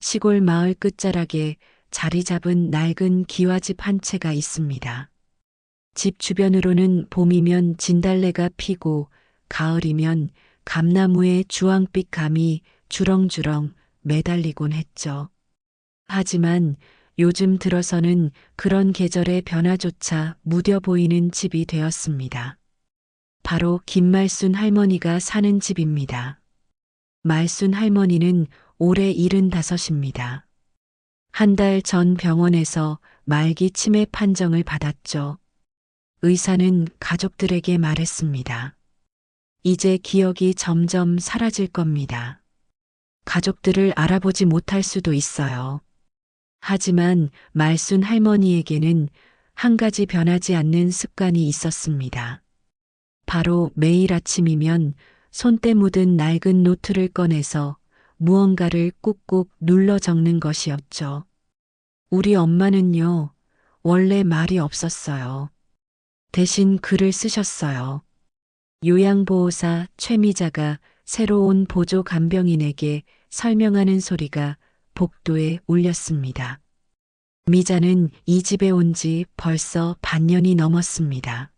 시골 마을 끝자락에 자리 잡은 낡은 기와집 한 채가 있습니다. 집 주변으로는 봄이면 진달래가 피고 가을이면 감나무의 주황빛 감이 주렁주렁 매달리곤 했죠. 하지만 요즘 들어서는 그런 계절의 변화조차 무뎌 보이는 집이 되었습니다. 바로 김말순 할머니가 사는 집입니다. 말순 할머니는 올해 75입니다. 한 달 전 병원에서 말기 치매 판정을 받았죠. 의사는 가족들에게 말했습니다. 이제 기억이 점점 사라질 겁니다. 가족들을 알아보지 못할 수도 있어요. 하지만 말순 할머니에게는 한 가지 변하지 않는 습관이 있었습니다. 바로 매일 아침이면 손때 묻은 낡은 노트를 꺼내서 무언가를 꾹꾹 눌러 적는 것이었죠. 우리 엄마는요, 원래 말이 없었어요. 대신 글을 쓰셨어요. 요양보호사 최미자가 새로 온 보조 간병인에게 설명하는 소리가 복도에 울렸습니다. 미자는 이 집에 온 지 벌써 반년이 넘었습니다.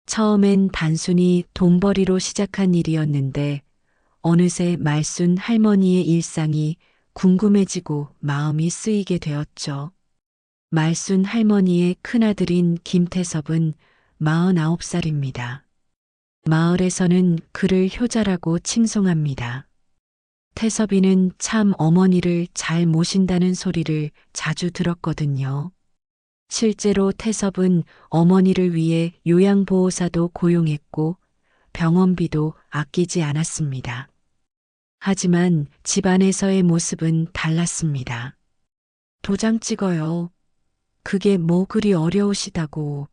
처음엔 단순히 돈벌이로 시작한 일이었는데 어느새 말순 할머니의 일상이 궁금해지고 마음이 쓰이게 되었죠. 말순 할머니의 큰아들인 김태섭은 49살입니다. 마을에서는 그를 효자라고 칭송합니다. 태섭이는 참 어머니를 잘 모신다는 소리를 자주 들었거든요. 실제로 태섭은 어머니를 위해 요양보호사도 고용했고 병원비도 아끼지 않았습니다. 하지만 집안에서의 모습은 달랐습니다. 도장 찍어요. 그게 뭐 그리 어려우시다고.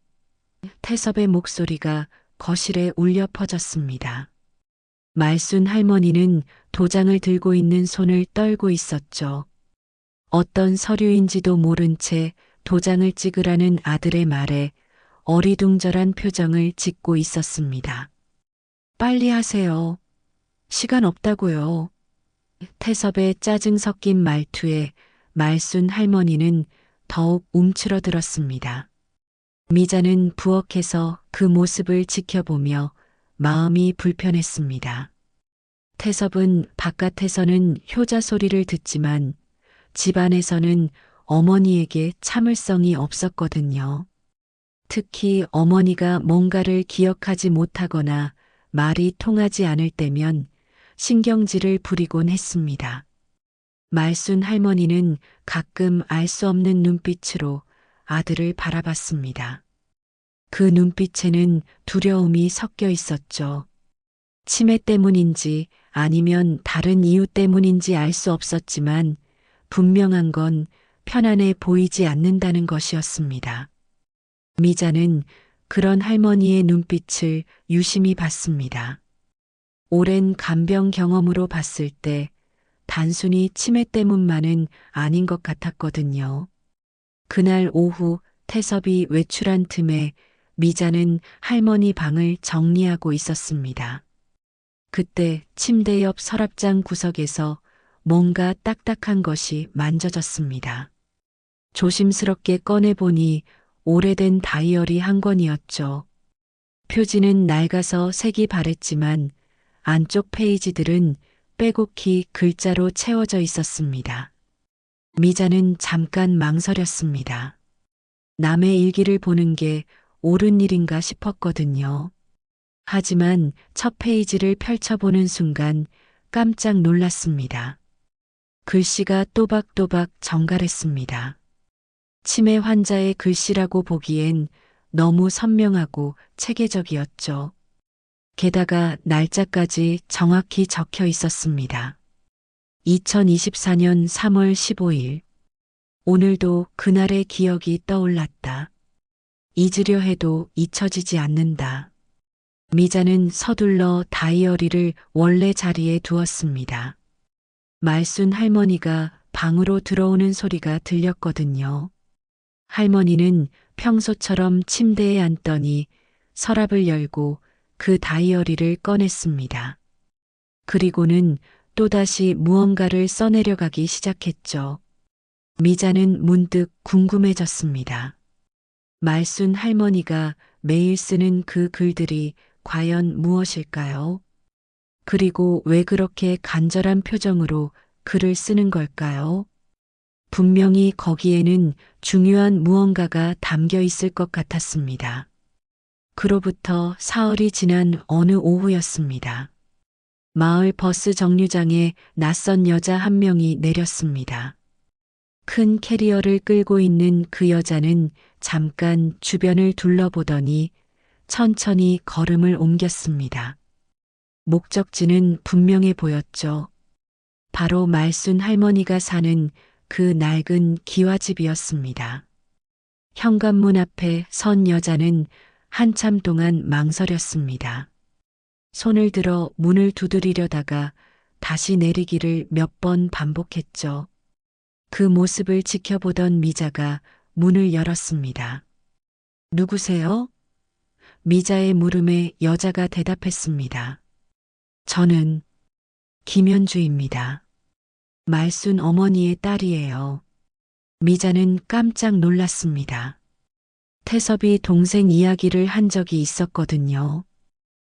태섭의 목소리가 거실에 울려 퍼졌습니다. 말순 할머니는 도장을 들고 있는 손을 떨고 있었죠. 어떤 서류인지도 모른 채 도장을 찍으라는 아들의 말에 어리둥절한 표정을 짓고 있었습니다. 빨리 하세요. 시간 없다고요. 태섭의 짜증 섞인 말투에 말순 할머니는 더욱 움츠러들었습니다. 미자는 부엌에서 그 모습을 지켜보며 마음이 불편했습니다. 태섭은 바깥에서는 효자 소리를 듣지만 집안에서는 어머니에게 참을성이 없었거든요. 특히 어머니가 뭔가를 기억하지 못하거나 말이 통하지 않을 때면 신경질을 부리곤 했습니다. 말순 할머니는 가끔 알 수 없는 눈빛으로 아들을 바라봤습니다. 그 눈빛에는 두려움이 섞여 있었죠. 치매 때문인지 아니면 다른 이유 때문인지 알 수 없었지만 분명한 건 편안해 보이지 않는다는 것이었습니다. 미자는 그런 할머니의 눈빛을 유심히 봤습니다. 오랜 간병 경험으로 봤을 때 단순히 치매 때문만은 아닌 것 같았거든요. 그날 오후 태섭이 외출한 틈에 미자는 할머니 방을 정리하고 있었습니다. 그때 침대 옆 서랍장 구석에서 뭔가 딱딱한 것이 만져졌습니다. 조심스럽게 꺼내보니 오래된 다이어리 한 권이었죠. 표지는 낡아서 색이 바랬지만 안쪽 페이지들은 빼곡히 글자로 채워져 있었습니다. 미자는 잠깐 망설였습니다. 남의 일기를 보는 게 옳은 일인가 싶었거든요. 하지만 첫 페이지를 펼쳐보는 순간 깜짝 놀랐습니다. 글씨가 또박또박 정갈했습니다. 치매 환자의 글씨라고 보기엔 너무 선명하고 체계적이었죠. 게다가 날짜까지 정확히 적혀 있었습니다. 2024년 3월 15일. 오늘도 그날의 기억이 떠올랐다. 잊으려 해도 잊혀지지 않는다. 미자는 서둘러 다이어리를 원래 자리에 두었습니다. 말순 할머니가 방으로 들어오는 소리가 들렸거든요. 할머니는 평소처럼 침대에 앉더니 서랍을 열고 그 다이어리를 꺼냈습니다. 그리고는 또다시 무언가를 써내려가기 시작했죠. 미자는 문득 궁금해졌습니다. 말순 할머니가 매일 쓰는 그 글들이 과연 무엇일까요? 그리고 왜 그렇게 간절한 표정으로 글을 쓰는 걸까요? 분명히 거기에는 중요한 무언가가 담겨 있을 것 같았습니다. 그로부터 사흘이 지난 어느 오후였습니다. 마을 버스 정류장에 낯선 여자 한 명이 내렸습니다. 큰 캐리어를 끌고 있는 그 여자는 잠깐 주변을 둘러보더니 천천히 걸음을 옮겼습니다. 목적지는 분명해 보였죠. 바로 말순 할머니가 사는 그 낡은 기와집이었습니다. 현관문 앞에 선 여자는 한참 동안 망설였습니다. 손을 들어 문을 두드리려다가 다시 내리기를 몇 번 반복했죠. 그 모습을 지켜보던 미자가 문을 열었습니다. 누구세요? 미자의 물음에 여자가 대답했습니다. 저는 김현주입니다. 말순 어머니의 딸이에요. 미자는 깜짝 놀랐습니다. 태섭이 동생 이야기를 한 적이 있었거든요.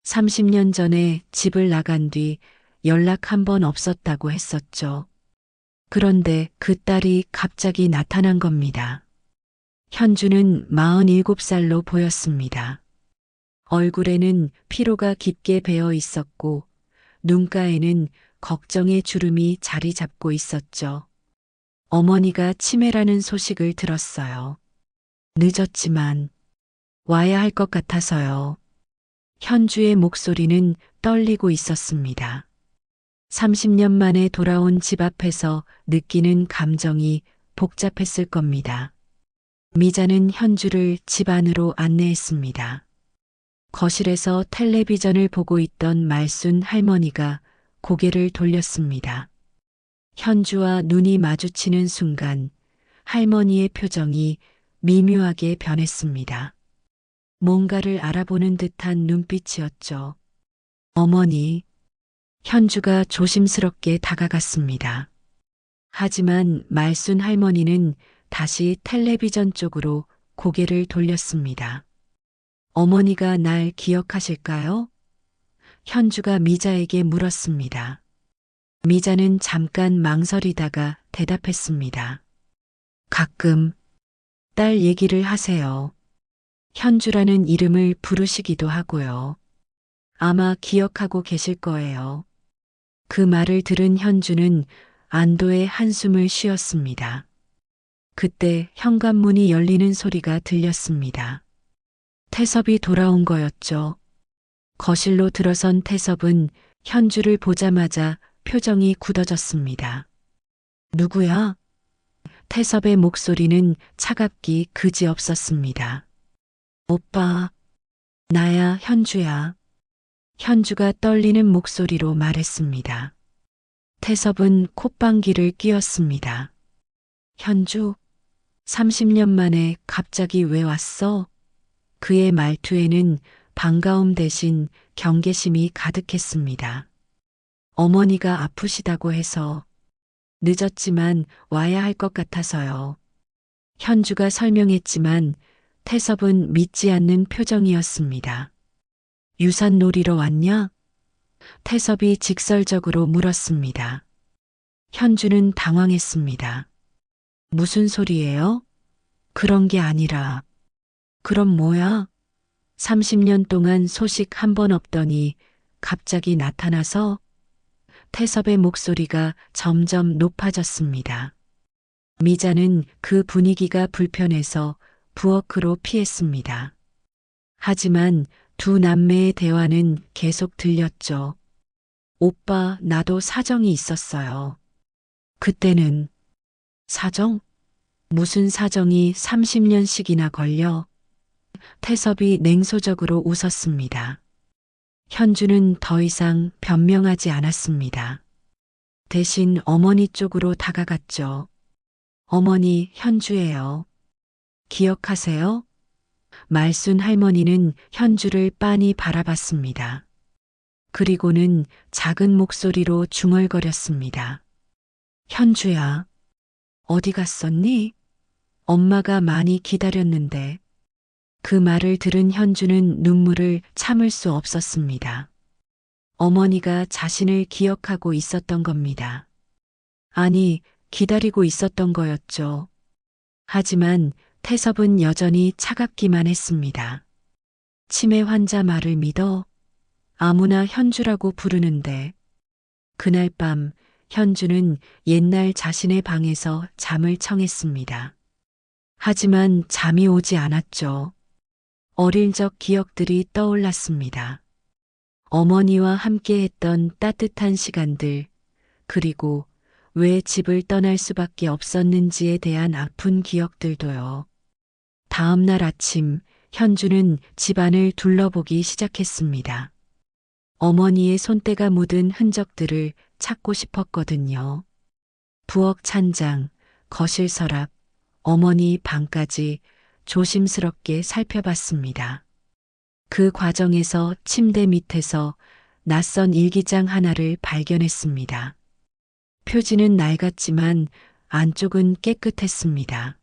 30년 전에 집을 나간 뒤 연락 한 번 없었다고 했었죠. 그런데 그 딸이 갑자기 나타난 겁니다. 현주는 47살로 보였습니다. 얼굴에는 피로가 깊게 배어 있었고 눈가에는 걱정의 주름이 자리 잡고 있었죠. 어머니가 치매라는 소식을 들었어요. 늦었지만 와야 할 것 같아서요. 현주의 목소리는 떨리고 있었습니다. 30년 만에 돌아온 집 앞에서 느끼는 감정이 복잡했을 겁니다. 미자는 현주를 집 안으로 안내했습니다. 거실에서 텔레비전을 보고 있던 말순 할머니가 고개를 돌렸습니다. 현주와 눈이 마주치는 순간 할머니의 표정이 미묘하게 변했습니다. 뭔가를 알아보는 듯한 눈빛이었죠. 어머니, 현주가 조심스럽게 다가갔습니다. 하지만 말순 할머니는 다시 텔레비전 쪽으로 고개를 돌렸습니다. 어머니가 날 기억하실까요? 현주가 미자에게 물었습니다. 미자는 잠깐 망설이다가 대답했습니다. 가끔 딸 얘기를 하세요. 현주라는 이름을 부르시기도 하고요. 아마 기억하고 계실 거예요. 그 말을 들은 현주는 안도의 한숨을 쉬었습니다. 그때 현관문이 열리는 소리가 들렸습니다. 태섭이 돌아온 거였죠. 거실로 들어선 태섭은 현주를 보자마자 표정이 굳어졌습니다. 누구야? 태섭의 목소리는 차갑기 그지없었습니다. 오빠, 나야 현주야. 현주가 떨리는 목소리로 말했습니다. 태섭은 콧방귀를 뀌었습니다. 현주, 30년 만에 갑자기 왜 왔어? 그의 말투에는 반가움 대신 경계심이 가득했습니다. 어머니가 아프시다고 해서 늦었지만 와야 할 것 같아서요. 현주가 설명했지만 태섭은 믿지 않는 표정이었습니다. 유산 놀이러 왔냐? 태섭이 직설적으로 물었습니다. 현주는 당황했습니다. 무슨 소리예요? 그런 게 아니라. 그럼 뭐야? 30년 동안 소식 한 번 없더니 갑자기 나타나서? 태섭의 목소리가 점점 높아졌습니다. 미자는 그 분위기가 불편해서 부엌으로 피했습니다. 하지만 두 남매의 대화는 계속 들렸죠. 오빠, 나도 사정이 있었어요. 그때는 사정? 무슨 사정이 30년씩이나 걸려? 태섭이 냉소적으로 웃었습니다. 현주는 더 이상 변명하지 않았습니다. 대신 어머니 쪽으로 다가갔죠. 어머니, 현주예요. 기억하세요? 말순 할머니는 현주를 빤히 바라봤습니다. 그리고는 작은 목소리로 중얼거렸습니다. 현주야, 어디 갔었니? 엄마가 많이 기다렸는데. 그 말을 들은 현주는 눈물을 참을 수 없었습니다. 어머니가 자신을 기억하고 있었던 겁니다. 아니, 기다리고 있었던 거였죠. 하지만 태섭은 여전히 차갑기만 했습니다. 치매 환자 말을 믿어? 아무나 현주라고 부르는데. 그날 밤 현주는 옛날 자신의 방에서 잠을 청했습니다. 하지만 잠이 오지 않았죠. 어릴 적 기억들이 떠올랐습니다. 어머니와 함께했던 따뜻한 시간들, 그리고 왜 집을 떠날 수밖에 없었는지에 대한 아픈 기억들도요. 다음 날 아침, 현주는 집안을 둘러보기 시작했습니다. 어머니의 손때가 묻은 흔적들을 찾고 싶었거든요. 부엌 찬장, 거실 서랍, 어머니 방까지 조심스럽게 살펴봤습니다. 그 과정에서 침대 밑에서 낯선 일기장 하나를 발견했습니다. 표지는 낡았지만 안쪽은 깨끗했습니다.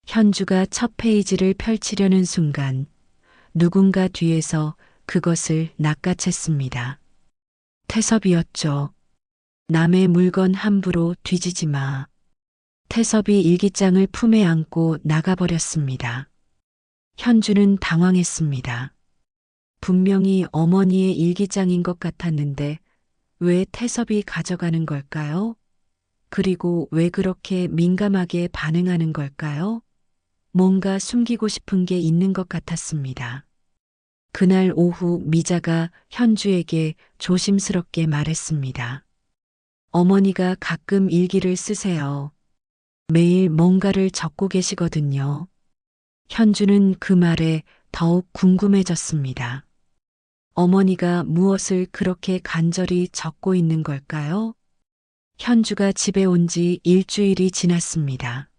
현주가 첫 페이지를 펼치려는 순간 누군가 뒤에서 그것을 낚아챘습니다. 태섭이었죠. 남의 물건 함부로 뒤지지 마. 태섭이 일기장을 품에 안고 나가버렸습니다. 현주는 당황했습니다. 분명히 어머니의 일기장인 것 같았는데 왜 태섭이 가져가는 걸까요? 그리고 왜 그렇게 민감하게 반응하는 걸까요? 뭔가 숨기고 싶은 게 있는 것 같았습니다. 그날 오후 미자가 현주에게 조심스럽게 말했습니다. 어머니가 가끔 일기를 쓰세요. 매일 뭔가를 적고 계시거든요. 현주는 그 말에 더욱 궁금해졌습니다. 어머니가 무엇을 그렇게 간절히 적고 있는 걸까요? 현주가 집에 온 지 일주일이 지났습니다.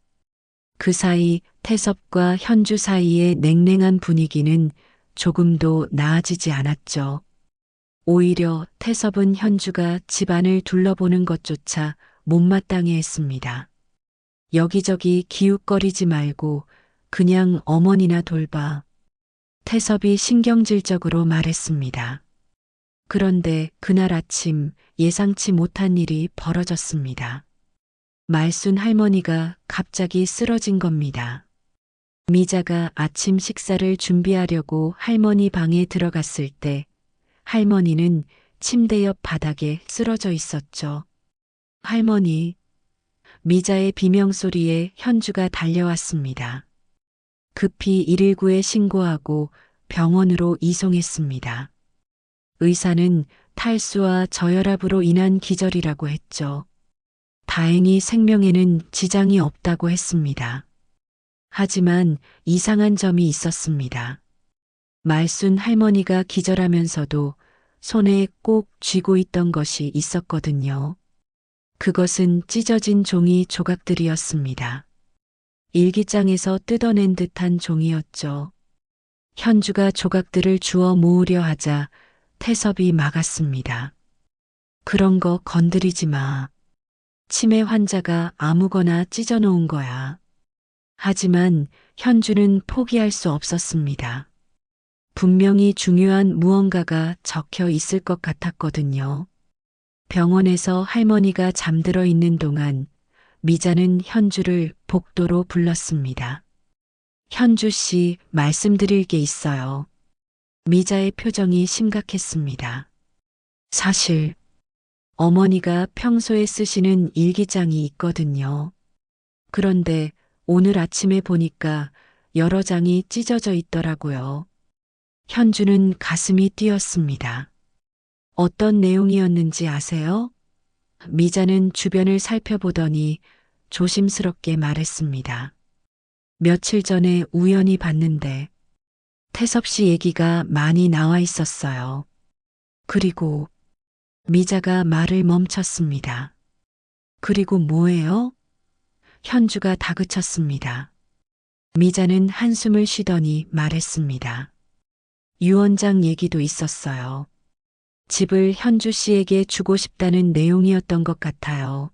그 사이 태섭과 현주 사이의 냉랭한 분위기는 조금도 나아지지 않았죠. 오히려 태섭은 현주가 집안을 둘러보는 것조차 못마땅해 했습니다. 여기저기 기웃거리지 말고 그냥 어머니나 돌봐. 태섭이 신경질적으로 말했습니다. 그런데 그날 아침 예상치 못한 일이 벌어졌습니다. 말순 할머니가 갑자기 쓰러진 겁니다. 미자가 아침 식사를 준비하려고 할머니 방에 들어갔을 때 할머니는 침대 옆 바닥에 쓰러져 있었죠. 할머니, 미자의 비명소리에 현주가 달려왔습니다. 급히 119에 신고하고 병원으로 이송했습니다. 의사는 탈수와 저혈압으로 인한 기절이라고 했죠. 다행히 생명에는 지장이 없다고 했습니다. 하지만 이상한 점이 있었습니다. 말순 할머니가 기절하면서도 손에 꼭 쥐고 있던 것이 있었거든요. 그것은 찢어진 종이 조각들이었습니다. 일기장에서 뜯어낸 듯한 종이었죠. 현주가 조각들을 주워 모으려 하자 태섭이 막았습니다. 그런 거 건드리지 마. 치매 환자가 아무거나 찢어놓은 거야. 하지만 현주는 포기할 수 없었습니다. 분명히 중요한 무언가가 적혀 있을 것 같았거든요. 병원에서 할머니가 잠들어 있는 동안 미자는 현주를 복도로 불렀습니다. 현주 씨, 말씀드릴 게 있어요. 미자의 표정이 심각했습니다. 사실 어머니가 평소에 쓰시는 일기장이 있거든요. 그런데 오늘 아침에 보니까 여러 장이 찢어져 있더라고요. 현주는 가슴이 뛰었습니다. 어떤 내용이었는지 아세요? 미자는 주변을 살펴보더니 조심스럽게 말했습니다. 며칠 전에 우연히 봤는데 태섭 씨 얘기가 많이 나와 있었어요. 그리고 미자가 말을 멈췄습니다. 그리고 뭐예요? 현주가 다그쳤습니다. 미자는 한숨을 쉬더니 말했습니다. 유원장 얘기도 있었어요. 집을 현주 씨에게 주고 싶다는 내용이었던 것 같아요.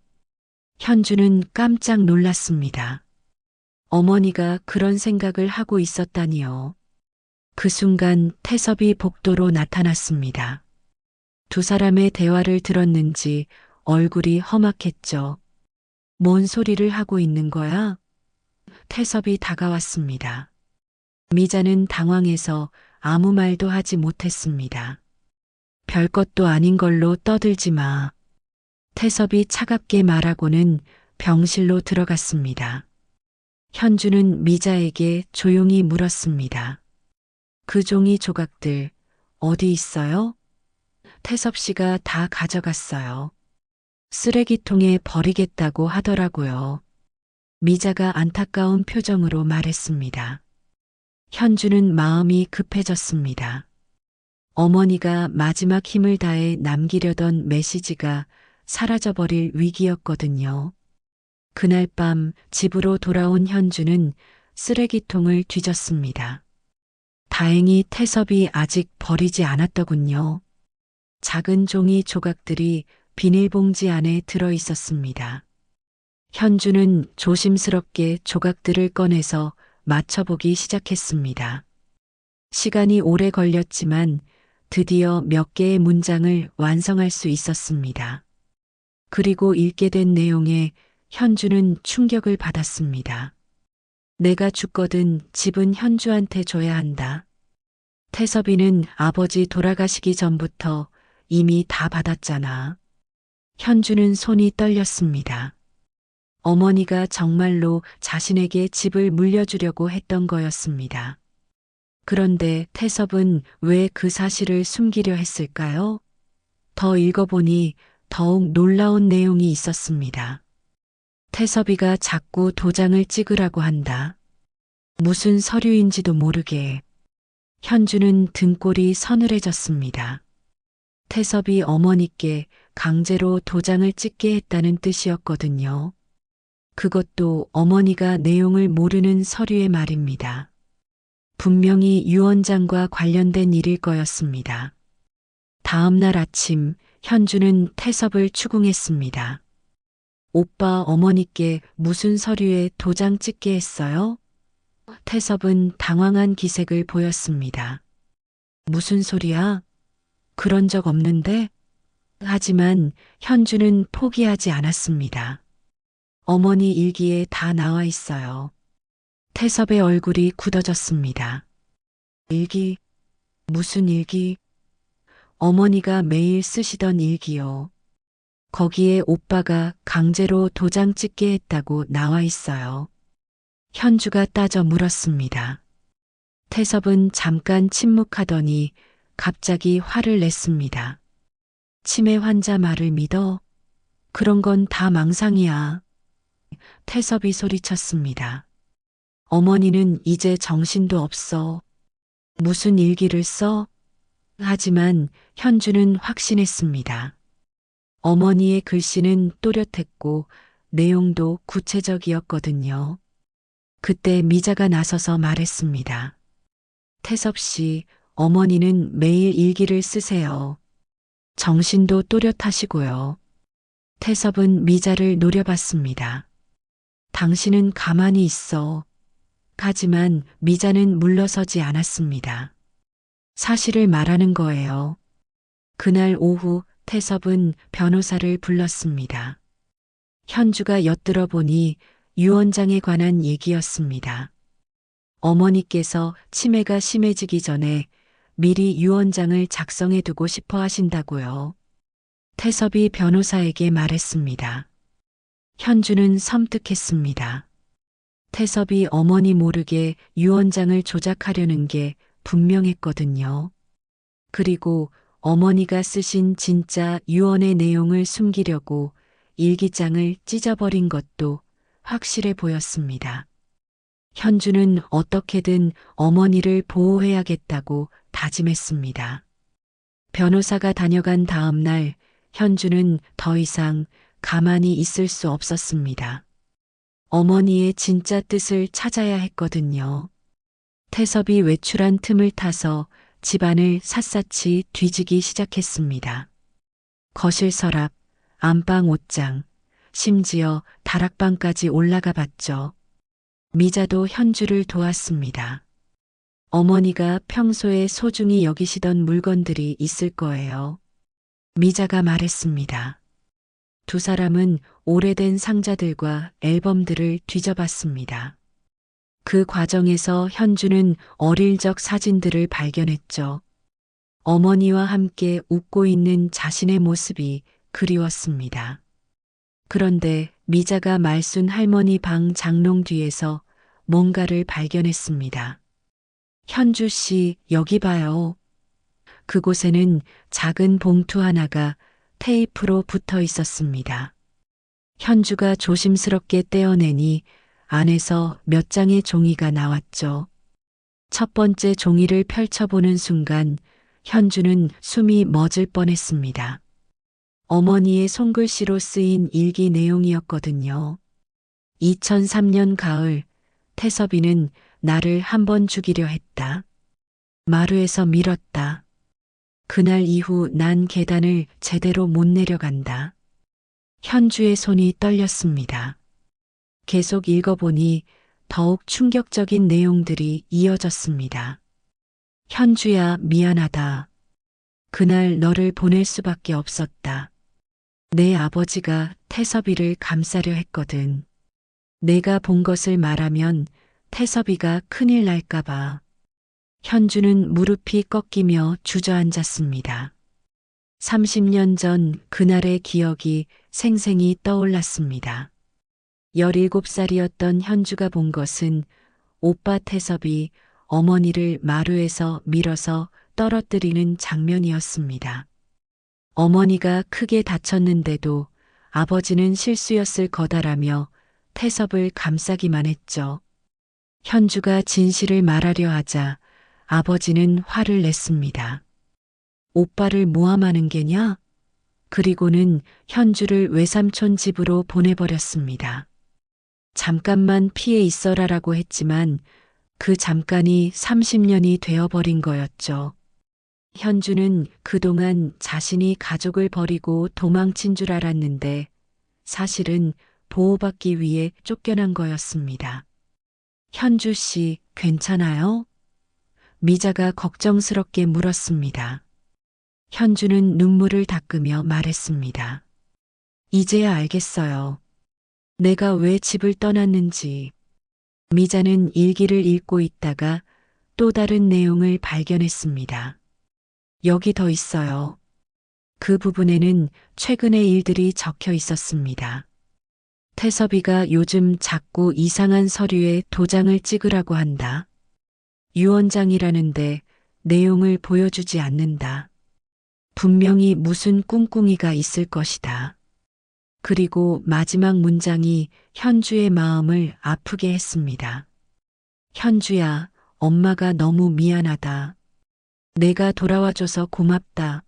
현주는 깜짝 놀랐습니다. 어머니가 그런 생각을 하고 있었다니요. 그 순간 태섭이 복도로 나타났습니다. 두 사람의 대화를 들었는지 얼굴이 험악했죠. 뭔 소리를 하고 있는 거야? 태섭이 다가왔습니다. 미자는 당황해서 아무 말도 하지 못했습니다. 별것도 아닌 걸로 떠들지 마. 태섭이 차갑게 말하고는 병실로 들어갔습니다. 현주는 미자에게 조용히 물었습니다. 그 종이 조각들 어디 있어요? 태섭 씨가 다 가져갔어요. 쓰레기통에 버리겠다고 하더라고요. 미자가 안타까운 표정으로 말했습니다. 현주는 마음이 급해졌습니다. 어머니가 마지막 힘을 다해 남기려던 메시지가 사라져버릴 위기였거든요. 그날 밤 집으로 돌아온 현주는 쓰레기통을 뒤졌습니다. 다행히 태섭이 아직 버리지 않았더군요. 작은 종이 조각들이 비닐봉지 안에 들어 있었습니다. 현주는 조심스럽게 조각들을 꺼내서 맞춰보기 시작했습니다. 시간이 오래 걸렸지만 드디어 몇 개의 문장을 완성할 수 있었습니다. 그리고 읽게 된 내용에 현주는 충격을 받았습니다. 내가 죽거든 집은 현주한테 줘야 한다. 태섭이는 아버지 돌아가시기 전부터 이미 다 받았잖아. 현주는 손이 떨렸습니다. 어머니가 정말로 자신에게 집을 물려주려고 했던 거였습니다. 그런데 태섭은 왜 그 사실을 숨기려 했을까요? 더 읽어보니 더욱 놀라운 내용이 있었습니다. 태섭이가 자꾸 도장을 찍으라고 한다. 무슨 서류인지도 모르게. 현주는 등골이 서늘해졌습니다. 태섭이 어머니께 강제로 도장을 찍게 했다는 뜻이었거든요. 그것도 어머니가 내용을 모르는 서류의 말입니다. 분명히 유언장과 관련된 일일 거였습니다. 다음 날 아침 현주는 태섭을 추궁했습니다. 오빠 어머니께 무슨 서류에 도장 찍게 했어요? 태섭은 당황한 기색을 보였습니다. 무슨 소리야? 그런 적 없는데? 하지만 현주는 포기하지 않았습니다. 어머니 일기에 다 나와 있어요. 태섭의 얼굴이 굳어졌습니다. 일기? 무슨 일기? 어머니가 매일 쓰시던 일기요. 거기에 오빠가 강제로 도장 찍게 했다고 나와 있어요. 현주가 따져 물었습니다. 태섭은 잠깐 침묵하더니 갑자기 화를 냈습니다. 치매 환자 말을 믿어? 그런 건 다 망상이야. 태섭이 소리쳤습니다. 어머니는 이제 정신도 없어. 무슨 일기를 써? 하지만 현주는 확신했습니다. 어머니의 글씨는 또렷했고 내용도 구체적이었거든요. 그때 미자가 나서서 말했습니다. 태섭 씨, 어머니는 매일 일기를 쓰세요. 정신도 또렷하시고요. 태섭은 미자를 노려봤습니다. 당신은 가만히 있어. 하지만 미자는 물러서지 않았습니다. 사실을 말하는 거예요. 그날 오후 태섭은 변호사를 불렀습니다. 현주가 엿들어 보니 유언장에 관한 얘기였습니다. 어머니께서 치매가 심해지기 전에 미리 유언장을 작성해 두고 싶어 하신다고요. 태섭이 변호사에게 말했습니다. 현주는 섬뜩했습니다. 태섭이 어머니 모르게 유언장을 조작하려는 게 분명했거든요. 그리고 어머니가 쓰신 진짜 유언의 내용을 숨기려고 일기장을 찢어버린 것도 확실해 보였습니다. 현주는 어떻게든 어머니를 보호해야겠다고 다짐했습니다. 변호사가 다녀간 다음 날 현주는 더 이상 가만히 있을 수 없었습니다. 어머니의 진짜 뜻을 찾아야 했거든요. 태섭이 외출한 틈을 타서 집안을 샅샅이 뒤지기 시작했습니다. 거실 서랍, 안방 옷장, 심지어 다락방까지 올라가 봤죠. 미자도 현주를 도왔습니다. 어머니가 평소에 소중히 여기시던 물건들이 있을 거예요. 미자가 말했습니다. 두 사람은 오래된 상자들과 앨범들을 뒤져봤습니다. 그 과정에서 현주는 어릴 적 사진들을 발견했죠. 어머니와 함께 웃고 있는 자신의 모습이 그리웠습니다. 그런데 미자가 말순 할머니 방 장롱 뒤에서 뭔가를 발견했습니다. 현주 씨, 여기 봐요. 그곳에는 작은 봉투 하나가 테이프로 붙어 있었습니다. 현주가 조심스럽게 떼어내니 안에서 몇 장의 종이가 나왔죠. 첫 번째 종이를 펼쳐보는 순간 현주는 숨이 멎을 뻔했습니다. 어머니의 손글씨로 쓰인 일기 내용이었거든요. 2003년 가을, 태섭이는 나를 한 번 죽이려 했다. 마루에서 밀었다. 그날 이후 난 계단을 제대로 못 내려간다. 현주의 손이 떨렸습니다. 계속 읽어보니 더욱 충격적인 내용들이 이어졌습니다. 현주야, 미안하다. 그날 너를 보낼 수밖에 없었다. 내 아버지가 태섭이를 감싸려 했거든. 내가 본 것을 말하면 태섭이가 큰일 날까봐. 현주는 무릎이 꺾이며 주저앉았습니다. 30년 전 그날의 기억이 생생히 떠올랐습니다. 17살이었던 현주가 본 것은 오빠 태섭이 어머니를 마루에서 밀어서 떨어뜨리는 장면이었습니다. 어머니가 크게 다쳤는데도 아버지는 실수였을 거다라며 태섭을 감싸기만 했죠. 현주가 진실을 말하려 하자 아버지는 화를 냈습니다. 오빠를 모함하는 게냐? 그리고는 현주를 외삼촌 집으로 보내버렸습니다. 잠깐만 피해 있어라라고 했지만 그 잠깐이 30년이 되어버린 거였죠. 현주는 그동안 자신이 가족을 버리고 도망친 줄 알았는데 사실은 보호받기 위해 쫓겨난 거였습니다. 현주 씨, 괜찮아요? 미자가 걱정스럽게 물었습니다. 현주는 눈물을 닦으며 말했습니다. 이제야 알겠어요. 내가 왜 집을 떠났는지. 미자는 일기를 읽고 있다가 또 다른 내용을 발견했습니다. 여기 더 있어요. 그 부분에는 최근의 일들이 적혀 있었습니다. 태섭이가 요즘 자꾸 이상한 서류에 도장을 찍으라고 한다. 유언장이라는데 내용을 보여주지 않는다. 분명히 무슨 꿍꿍이가 있을 것이다. 그리고 마지막 문장이 현주의 마음을 아프게 했습니다. 현주야, 엄마가 너무 미안하다. 내가 돌아와줘서 고맙다.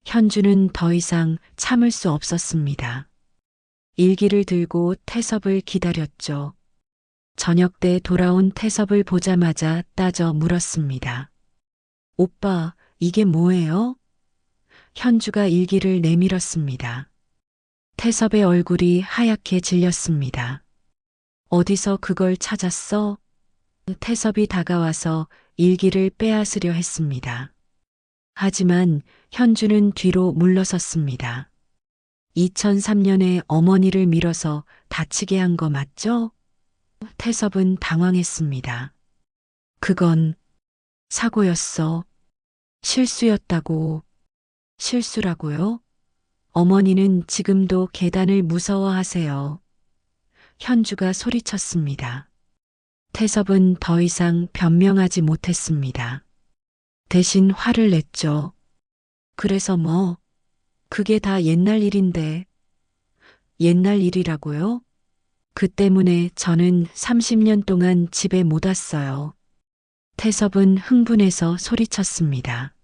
현주는 더 이상 참을 수 없었습니다. 일기를 들고 태섭을 기다렸죠. 저녁 때 돌아온 태섭을 보자마자 따져 물었습니다. 오빠, 이게 뭐예요? 현주가 일기를 내밀었습니다. 태섭의 얼굴이 하얗게 질렸습니다. 어디서 그걸 찾았어? 태섭이 다가와서 일기를 빼앗으려 했습니다. 하지만 현주는 뒤로 물러섰습니다. 2003년에 어머니를 밀어서 다치게 한 거 맞죠? 태섭은 당황했습니다. 그건 사고였어. 실수였다고. 실수라고요? 어머니는 지금도 계단을 무서워하세요. 현주가 소리쳤습니다. 태섭은 더 이상 변명하지 못했습니다. 대신 화를 냈죠. 그래서 뭐, 그게 다 옛날 일인데. 옛날 일이라고요? 그 때문에 저는 30년 동안 집에 못 왔어요. 태섭은 흥분해서 소리쳤습니다.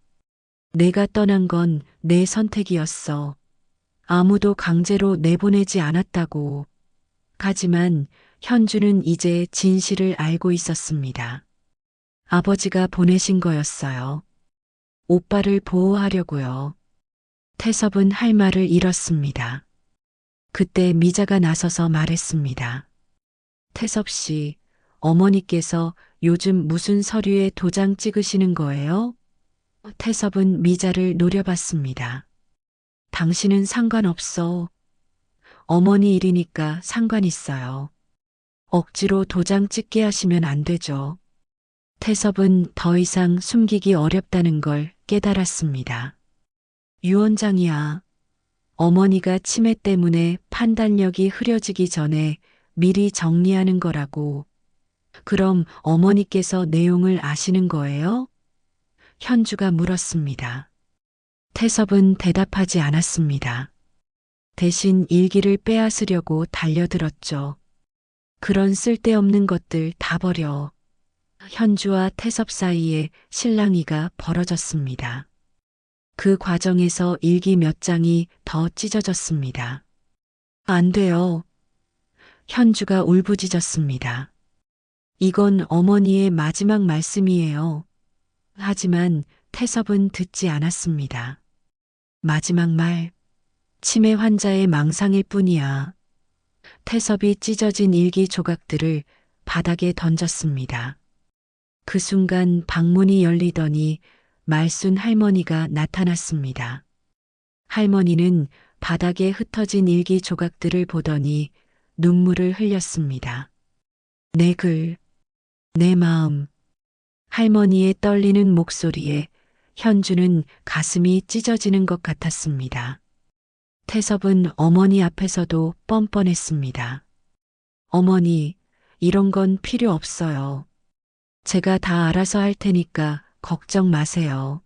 내가 떠난 건 내 선택이었어. 아무도 강제로 내보내지 않았다고. 하지만 현주는 이제 진실을 알고 있었습니다. 아버지가 보내신 거였어요. 오빠를 보호하려고요. 태섭은 할 말을 잃었습니다. 그때 미자가 나서서 말했습니다. 태섭 씨, 어머니께서 요즘 무슨 서류에 도장 찍으시는 거예요? 태섭은 미자를 노려봤습니다. 당신은 상관없어. 어머니 일이니까 상관 있어요. 억지로 도장 찍게 하시면 안 되죠. 태섭은 더 이상 숨기기 어렵다는 걸 깨달았습니다. 유언장이야. 어머니가 치매 때문에 판단력이 흐려지기 전에 미리 정리하는 거라고. 그럼 어머니께서 내용을 아시는 거예요? 현주가 물었습니다. 태섭은 대답하지 않았습니다. 대신 일기를 빼앗으려고 달려들었죠. 그런 쓸데없는 것들 다 버려. 현주와 태섭 사이에 실랑이가 벌어졌습니다. 그 과정에서 일기 몇 장이 더 찢어졌습니다. 안 돼요. 현주가 울부짖었습니다. 이건 어머니의 마지막 말씀이에요. 하지만 태섭은 듣지 않았습니다. 마지막 말, 치매 환자의 망상일 뿐이야. 태섭이 찢어진 일기 조각들을 바닥에 던졌습니다. 그 순간 방문이 열리더니 말순 할머니가 나타났습니다. 할머니는 바닥에 흩어진 일기 조각들을 보더니 눈물을 흘렸습니다. 내 글, 내 마음. 할머니의 떨리는 목소리에 현주는 가슴이 찢어지는 것 같았습니다. 태섭은 어머니 앞에서도 뻔뻔했습니다. 어머니, 이런 건 필요 없어요. 제가 다 알아서 할 테니까 걱정 마세요.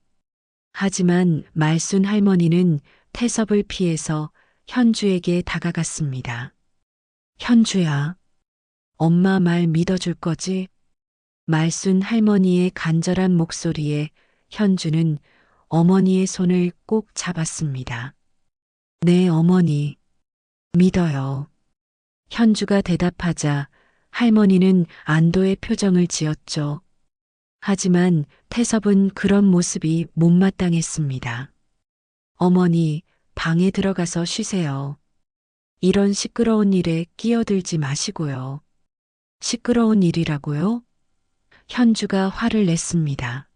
하지만 말순 할머니는 태섭을 피해서 현주에게 다가갔습니다. 현주야, 엄마 말 믿어줄 거지? 말순 할머니의 간절한 목소리에 현주는 어머니의 손을 꼭 잡았습니다. 네, 어머니. 믿어요. 현주가 대답하자 할머니는 안도의 표정을 지었죠. 하지만 태섭은 그런 모습이 못마땅했습니다. 어머니, 방에 들어가서 쉬세요. 이런 시끄러운 일에 끼어들지 마시고요. 시끄러운 일이라고요? 현주가 화를 냈습니다.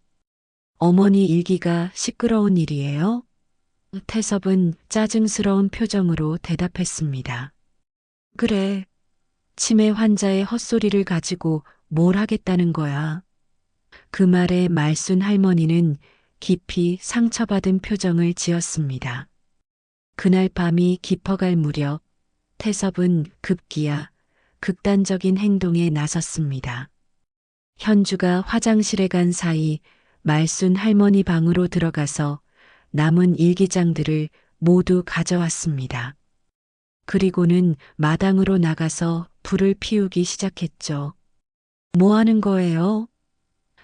어머니 일기가 시끄러운 일이에요? 태섭은 짜증스러운 표정으로 대답했습니다. 그래. 치매 환자의 헛소리를 가지고 뭘 하겠다는 거야. 그 말에 말순 할머니는 깊이 상처받은 표정을 지었습니다. 그날 밤이 깊어갈 무렵 태섭은 급기야 극단적인 행동에 나섰습니다. 현주가 화장실에 간 사이 말순 할머니 방으로 들어가서 남은 일기장들을 모두 가져왔습니다. 그리고는 마당으로 나가서 불을 피우기 시작했죠. 뭐 하는 거예요?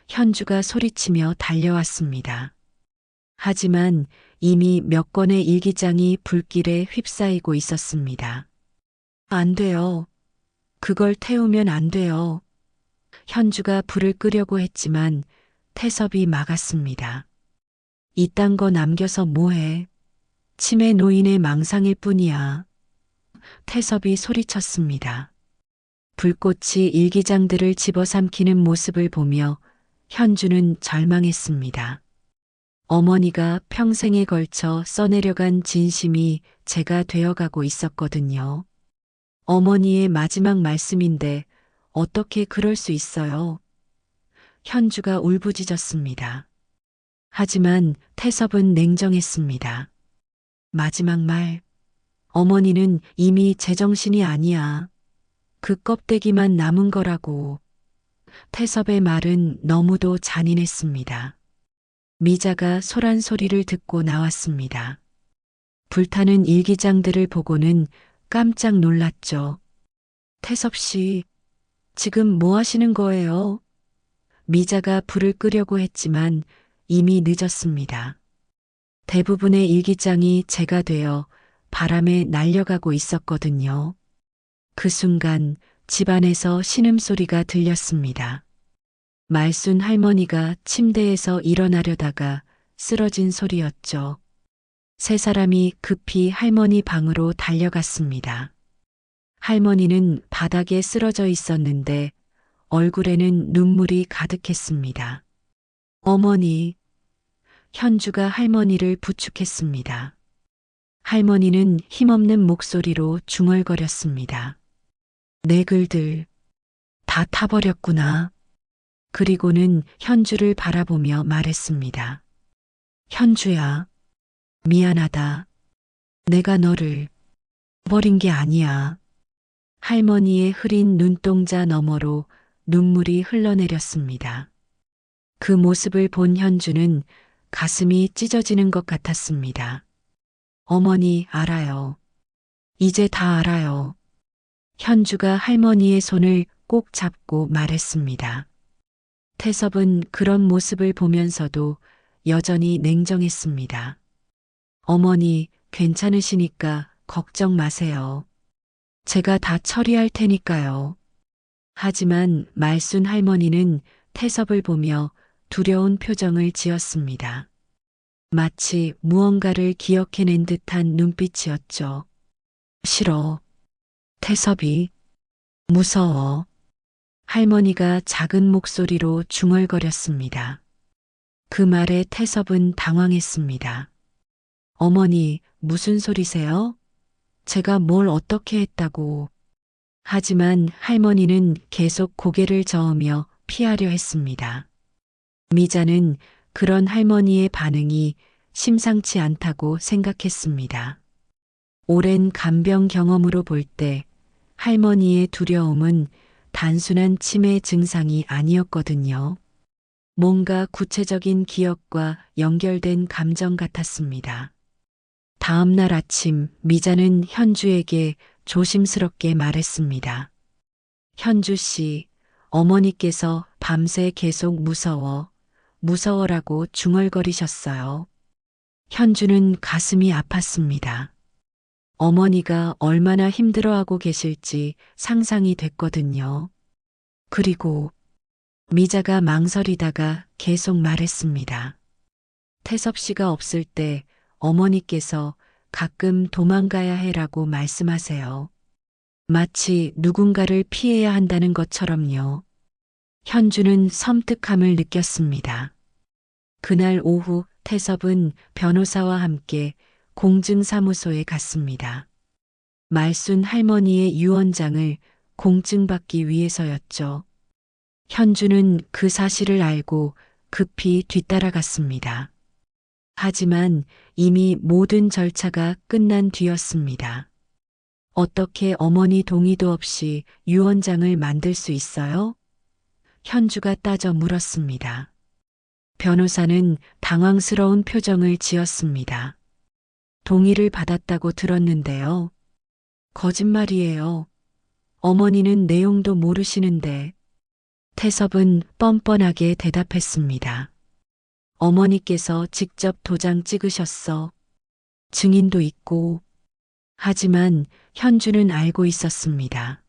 현주가 소리치며 달려왔습니다. 하지만 이미 몇 건의 일기장이 불길에 휩싸이고 있었습니다. 안 돼요. 그걸 태우면 안 돼요. 현주가 불을 끄려고 했지만 태섭이 막았습니다. 이딴 거 남겨서 뭐해? 치매 노인의 망상일 뿐이야. 태섭이 소리쳤습니다. 불꽃이 일기장들을 집어삼키는 모습을 보며 현주는 절망했습니다. 어머니가 평생에 걸쳐 써내려간 진심이 제가 되어가고 있었거든요. 어머니의 마지막 말씀인데 어떻게 그럴 수 있어요? 현주가 울부짖었습니다. 하지만 태섭은 냉정했습니다. 마지막 말, 어머니는 이미 제정신이 아니야. 그 껍데기만 남은 거라고. 태섭의 말은 너무도 잔인했습니다. 미자가 소란 소리를 듣고 나왔습니다. 불타는 일기장들을 보고는 깜짝 놀랐죠. 태섭 씨, 지금 뭐 하시는 거예요? 미자가 불을 끄려고 했지만 이미 늦었습니다. 대부분의 일기장이 재가 되어 바람에 날려가고 있었거든요. 그 순간 집안에서 신음소리가 들렸습니다. 말순 할머니가 침대에서 일어나려다가 쓰러진 소리였죠. 세 사람이 급히 할머니 방으로 달려갔습니다. 할머니는 바닥에 쓰러져 있었는데 얼굴에는 눈물이 가득했습니다. 어머니, 현주가 할머니를 부축했습니다. 할머니는 힘없는 목소리로 중얼거렸습니다. 내 글들 다 타버렸구나. 그리고는 현주를 바라보며 말했습니다. 현주야, 미안하다. 내가 너를 버린 게 아니야. 할머니의 흐린 눈동자 너머로 눈물이 흘러내렸습니다. 그 모습을 본 현주는 가슴이 찢어지는 것 같았습니다. 어머니, 알아요. 이제 다 알아요. 현주가 할머니의 손을 꼭 잡고 말했습니다. 태섭은 그런 모습을 보면서도 여전히 냉정했습니다. 어머니, 괜찮으시니까 걱정 마세요. 제가 다 처리할 테니까요. 하지만 말순 할머니는 태섭을 보며 두려운 표정을 지었습니다. 마치 무언가를 기억해낸 듯한 눈빛이었죠. 싫어. 태섭이 무서워. 할머니가 작은 목소리로 중얼거렸습니다. 그 말에 태섭은 당황했습니다. 어머니, 무슨 소리세요? 제가 뭘 어떻게 했다고. 하지만 할머니는 계속 고개를 저으며 피하려 했습니다. 미자는 그런 할머니의 반응이 심상치 않다고 생각했습니다. 오랜 간병 경험으로 볼 때 할머니의 두려움은 단순한 치매 증상이 아니었거든요. 뭔가 구체적인 기억과 연결된 감정 같았습니다. 다음 날 아침 미자는 현주에게 조심스럽게 말했습니다. 현주 씨, 어머니께서 밤새 계속 무서워라고 중얼거리셨어요. 현주는 가슴이 아팠습니다. 어머니가 얼마나 힘들어하고 계실지 상상이 됐거든요. 그리고 미자가 망설이다가 계속 말했습니다. 태섭 씨가 없을 때 어머니께서 가끔 도망가야 해라고 말씀하세요. 마치 누군가를 피해야 한다는 것처럼요. 현주는 섬뜩함을 느꼈습니다. 그날 오후 태섭은 변호사와 함께 공증사무소에 갔습니다. 말순 할머니의 유언장을 공증받기 위해서였죠. 현주는 그 사실을 알고 급히 뒤따라갔습니다. 하지만 이미 모든 절차가 끝난 뒤였습니다. 어떻게 어머니 동의도 없이 유언장을 만들 수 있어요? 현주가 따져 물었습니다. 변호사는 당황스러운 표정을 지었습니다. 동의를 받았다고 들었는데요. 거짓말이에요. 어머니는 내용도 모르시는데. 태섭은 뻔뻔하게 대답했습니다. 어머니께서 직접 도장 찍으셨어. 증인도 있고. 하지만 현주는 알고 있었습니다.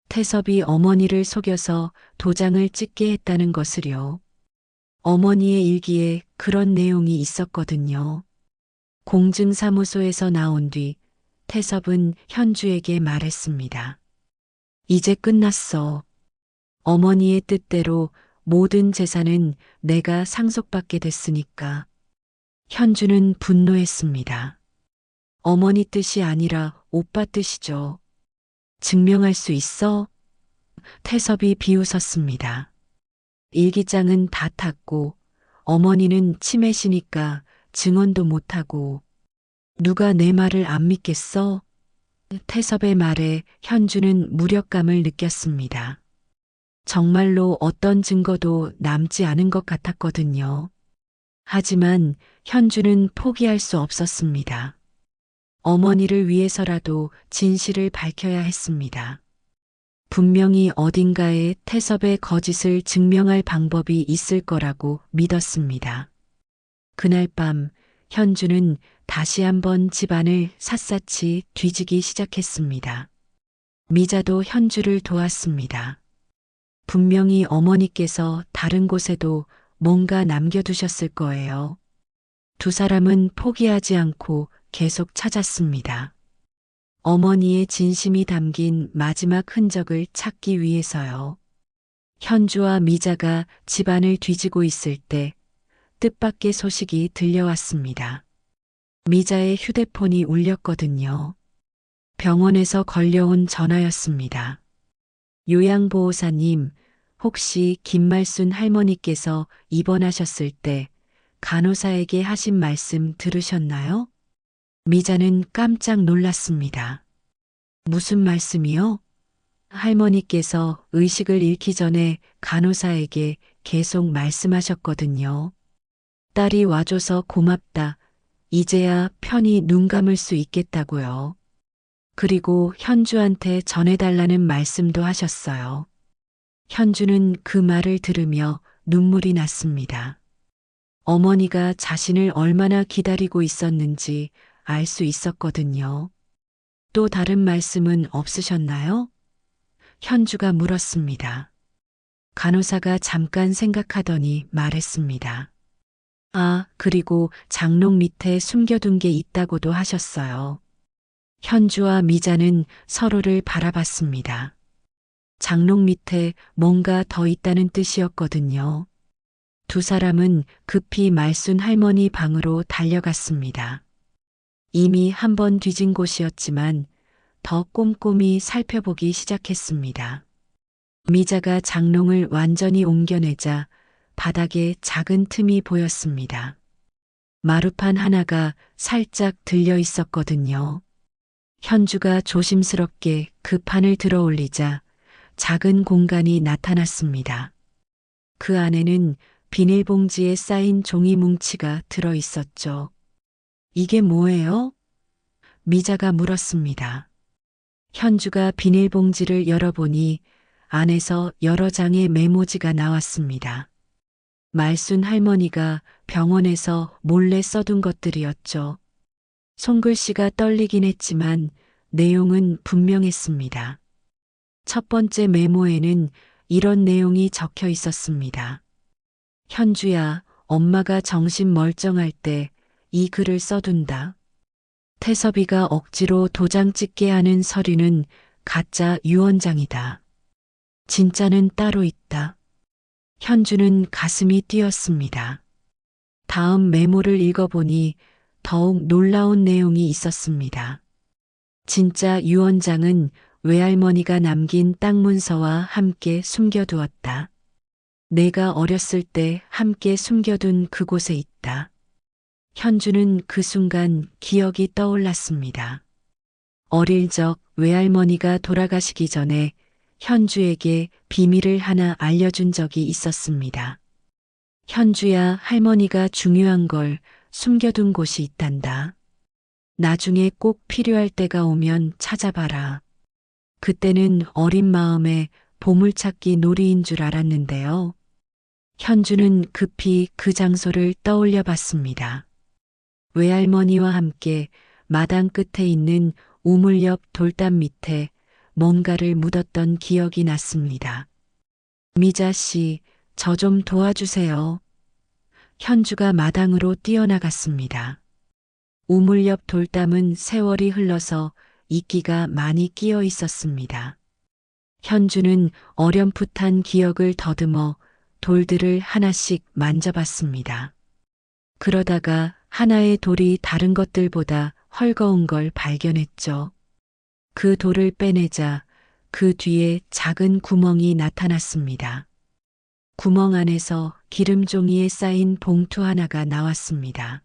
태섭이 어머니를 속여서 도장을 찍게 했다는 것을요. 어머니의 일기에 그런 내용이 있었거든요. 공증사무소에서 나온 뒤 태섭은 현주에게 말했습니다. 이제 끝났어. 어머니의 뜻대로 모든 재산은 내가 상속받게 됐으니까. 현주는 분노했습니다. 어머니 뜻이 아니라 오빠 뜻이죠. 증명할 수 있어? 태섭이 비웃었습니다. 일기장은 다 탔고 어머니는 치매시니까 증언도 못하고 누가 내 말을 안 믿겠어? 태섭의 말에 현주는 무력감을 느꼈습니다. 정말로 어떤 증거도 남지 않은 것 같았거든요. 하지만 현주는 포기할 수 없었습니다. 어머니를 위해서라도 진실을 밝혀야 했습니다. 분명히 어딘가에 태섭의 거짓을 증명할 방법이 있을 거라고 믿었습니다. 그날 밤 현주는 다시 한번 집안을 샅샅이 뒤지기 시작했습니다. 미자도 현주를 도왔습니다. 분명히 어머니께서 다른 곳에도 뭔가 남겨두셨을 거예요. 두 사람은 포기하지 않고 계속 찾았습니다. 어머니의 진심이 담긴 마지막 흔적을 찾기 위해서요. 현주와 미자가 집안을 뒤지고 있을 때 뜻밖의 소식이 들려왔습니다. 미자의 휴대폰이 울렸거든요. 병원에서 걸려온 전화였습니다. 요양보호사님, 혹시 김말순 할머니께서 입원하셨을 때 간호사에게 하신 말씀 들으셨나요? 미자는 깜짝 놀랐습니다. 무슨 말씀이요? 할머니께서 의식을 잃기 전에 간호사에게 계속 말씀하셨거든요. 딸이 와줘서 고맙다. 이제야 편히 눈 감을 수 있겠다고요. 그리고 현주한테 전해달라는 말씀도 하셨어요. 현주는 그 말을 들으며 눈물이 났습니다. 어머니가 자신을 얼마나 기다리고 있었는지 알 수 있었거든요. 또 다른 말씀은 없으셨나요? 현주가 물었습니다. 간호사가 잠깐 생각하더니 말했습니다. 아, 그리고 장롱 밑에 숨겨둔 게 있다고도 하셨어요. 현주와 미자는 서로를 바라봤습니다. 장롱 밑에 뭔가 더 있다는 뜻이었거든요. 두 사람은 급히 말순 할머니 방으로 달려갔습니다. 이미 한 번 뒤진 곳이었지만 더 꼼꼼히 살펴보기 시작했습니다. 미자가 장롱을 완전히 옮겨내자 바닥에 작은 틈이 보였습니다. 마루판 하나가 살짝 들려 있었거든요. 현주가 조심스럽게 그 판을 들어 올리자 작은 공간이 나타났습니다. 그 안에는 비닐봉지에 쌓인 종이 뭉치가 들어 있었죠. 이게 뭐예요? 미자가 물었습니다. 현주가 비닐봉지를 열어보니 안에서 여러 장의 메모지가 나왔습니다. 말순 할머니가 병원에서 몰래 써둔 것들이었죠. 손글씨가 떨리긴 했지만 내용은 분명했습니다. 첫 번째 메모에는 이런 내용이 적혀 있었습니다. 현주야, 엄마가 정신 멀쩡할 때 이 글을 써둔다. 태섭이가 억지로 도장 찍게 하는 서류는 가짜 유언장이다. 진짜는 따로 있다. 현주는 가슴이 뛰었습니다. 다음 메모를 읽어보니 더욱 놀라운 내용이 있었습니다. 진짜 유언장은 외할머니가 남긴 땅 문서와 함께 숨겨두었다. 내가 어렸을 때 함께 숨겨둔 그곳에 있다. 현주는 그 순간 기억이 떠올랐습니다. 어릴 적 외할머니가 돌아가시기 전에 현주에게 비밀을 하나 알려준 적이 있었습니다. 현주야, 할머니가 중요한 걸 숨겨둔 곳이 있단다. 나중에 꼭 필요할 때가 오면 찾아봐라. 그때는 어린 마음에 보물찾기 놀이인 줄 알았는데요. 현주는 급히 그 장소를 떠올려 봤습니다. 외할머니와 함께 마당 끝에 있는 우물 옆 돌담 밑에 뭔가를 묻었던 기억이 났습니다. 미자 씨, 저 좀 도와주세요. 현주가 마당으로 뛰어나갔습니다. 우물 옆 돌담은 세월이 흘러서 이끼가 많이 끼어 있었습니다. 현주는 어렴풋한 기억을 더듬어 돌들을 하나씩 만져봤습니다. 그러다가 하나의 돌이 다른 것들보다 헐거운 걸 발견했죠. 그 돌을 빼내자 그 뒤에 작은 구멍이 나타났습니다. 구멍 안에서 기름 종이에 쌓인 봉투 하나가 나왔습니다.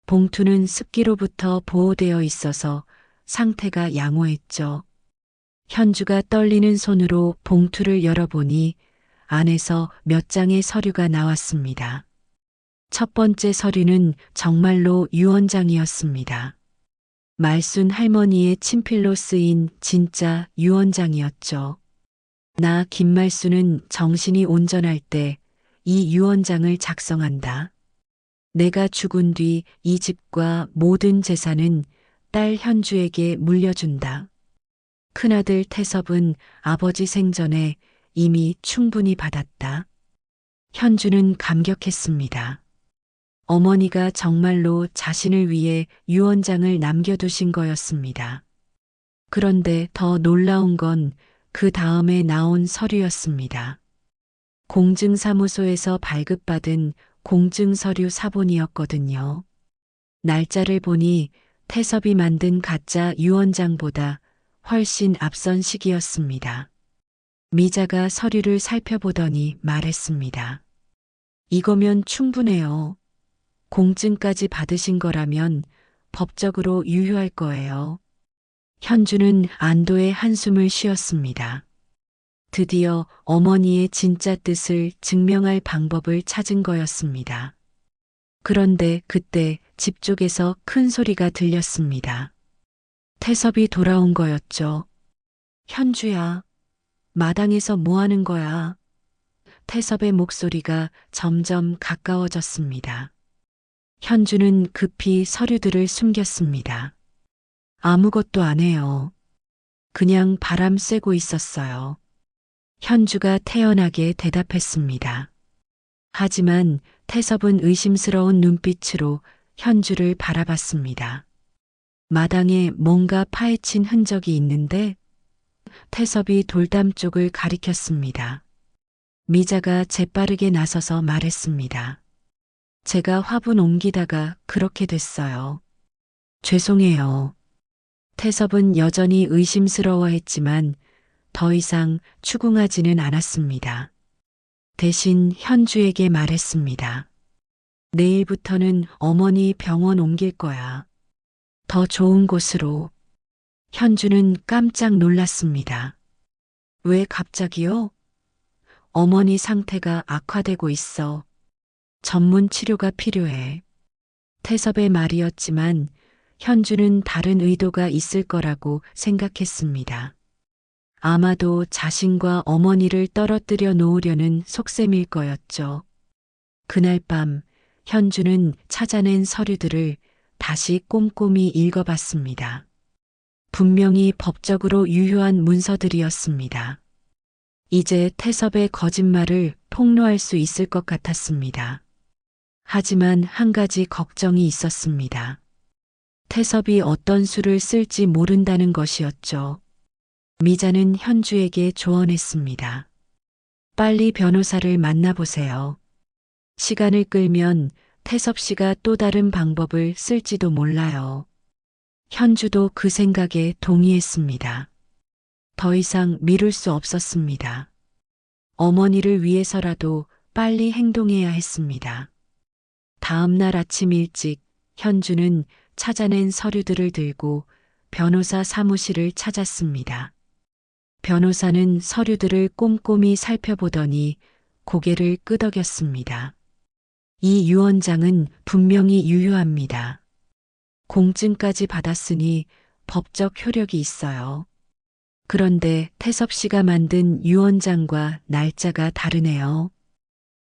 봉투는 습기로부터 보호되어 있어서 상태가 양호했죠. 현주가 떨리는 손으로 봉투를 열어보니 안에서 몇 장의 서류가 나왔습니다. 첫 번째 서류는 정말로 유언장이었습니다. 말순 할머니의 친필로 쓰인 진짜 유언장이었죠. 나 김말순은 정신이 온전할 때 이 유언장을 작성한다. 내가 죽은 뒤 이 집과 모든 재산은 딸 현주에게 물려준다. 큰아들 태섭은 아버지 생전에 이미 충분히 받았다. 현주는 감격했습니다. 어머니가 정말로 자신을 위해 유언장을 남겨두신 거였습니다. 그런데 더 놀라운 건 그 다음에 나온 서류였습니다. 공증사무소에서 발급받은 공증서류 사본이었거든요. 날짜를 보니 태섭이 만든 가짜 유언장보다 훨씬 앞선 시기였습니다. 미자가 서류를 살펴보더니 말했습니다. 이거면 충분해요. 공증까지 받으신 거라면 법적으로 유효할 거예요. 현주는 안도의 한숨을 쉬었습니다. 드디어 어머니의 진짜 뜻을 증명할 방법을 찾은 거였습니다. 그런데 그때 집 쪽에서 큰 소리가 들렸습니다. 태섭이 돌아온 거였죠. 현주야, 마당에서 뭐 하는 거야? 태섭의 목소리가 점점 가까워졌습니다. 현주는 급히 서류들을 숨겼습니다. 아무것도 안 해요. 그냥 바람 쐬고 있었어요. 현주가 태연하게 대답했습니다. 하지만 태섭은 의심스러운 눈빛으로 현주를 바라봤습니다. 마당에 뭔가 파헤친 흔적이 있는데 태섭이 돌담 쪽을 가리켰습니다. 미자가 재빠르게 나서서 말했습니다. 제가 화분 옮기다가 그렇게 됐어요. 죄송해요. 태섭은 여전히 의심스러워했지만 더 이상 추궁하지는 않았습니다. 대신 현주에게 말했습니다. 내일부터는 어머니 병원 옮길 거야. 더 좋은 곳으로. 현주는 깜짝 놀랐습니다. 왜 갑자기요? 어머니 상태가 악화되고 있어. 전문 치료가 필요해. 태섭의 말이었지만 현주는 다른 의도가 있을 거라고 생각했습니다. 아마도 자신과 어머니를 떨어뜨려 놓으려는 속셈일 거였죠. 그날 밤 현주는 찾아낸 서류들을 다시 꼼꼼히 읽어봤습니다. 분명히 법적으로 유효한 문서들이었습니다. 이제 태섭의 거짓말을 폭로할 수 있을 것 같았습니다. 하지만 한 가지 걱정이 있었습니다. 태섭이 어떤 수를 쓸지 모른다는 것이었죠. 미자는 현주에게 조언했습니다. 빨리 변호사를 만나보세요. 시간을 끌면 태섭 씨가 또 다른 방법을 쓸지도 몰라요. 현주도 그 생각에 동의했습니다. 더 이상 미룰 수 없었습니다. 어머니를 위해서라도 빨리 행동해야 했습니다. 다음 날 아침 일찍 현주는 찾아낸 서류들을 들고 변호사 사무실을 찾았습니다. 변호사는 서류들을 꼼꼼히 살펴보더니 고개를 끄덕였습니다. 이 유언장은 분명히 유효합니다. 공증까지 받았으니 법적 효력이 있어요. 그런데 태섭 씨가 만든 유언장과 날짜가 다르네요.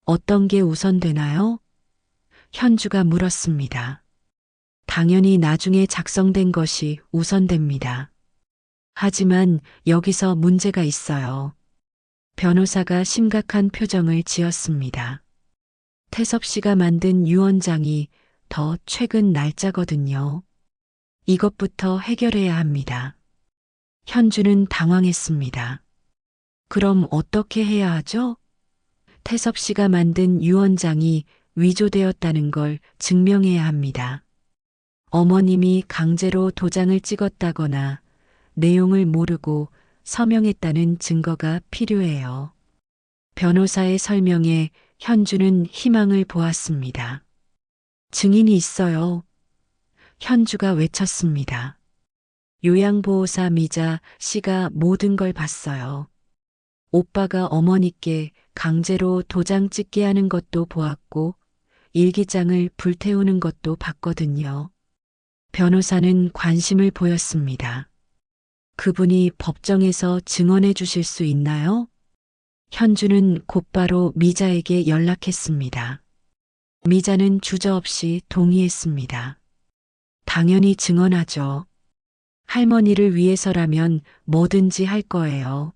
어떤 게 우선되나요? 현주가 물었습니다. 당연히 나중에 작성된 것이 우선됩니다. 하지만 여기서 문제가 있어요. 변호사가 심각한 표정을 지었습니다. 태섭 씨가 만든 유언장이 더 최근 날짜거든요. 이것부터 해결해야 합니다. 현주는 당황했습니다. 그럼 어떻게 해야 하죠? 태섭 씨가 만든 유언장이 위조되었다는 걸 증명해야 합니다. 어머님이 강제로 도장을 찍었다거나 내용을 모르고 서명했다는 증거가 필요해요. 변호사의 설명에 현주는 희망을 보았습니다. 증인이 있어요. 현주가 외쳤습니다. 요양보호사 미자 씨가 모든 걸 봤어요. 오빠가 어머니께 강제로 도장 찍게 하는 것도 보았고 일기장을 불태우는 것도 봤거든요. 변호사는 관심을 보였습니다. 그분이 법정에서 증언해 주실 수 있나요? 현주는 곧바로 미자에게 연락했습니다. 미자는 주저없이 동의했습니다. 당연히 증언하죠. 할머니를 위해서라면 뭐든지 할 거예요.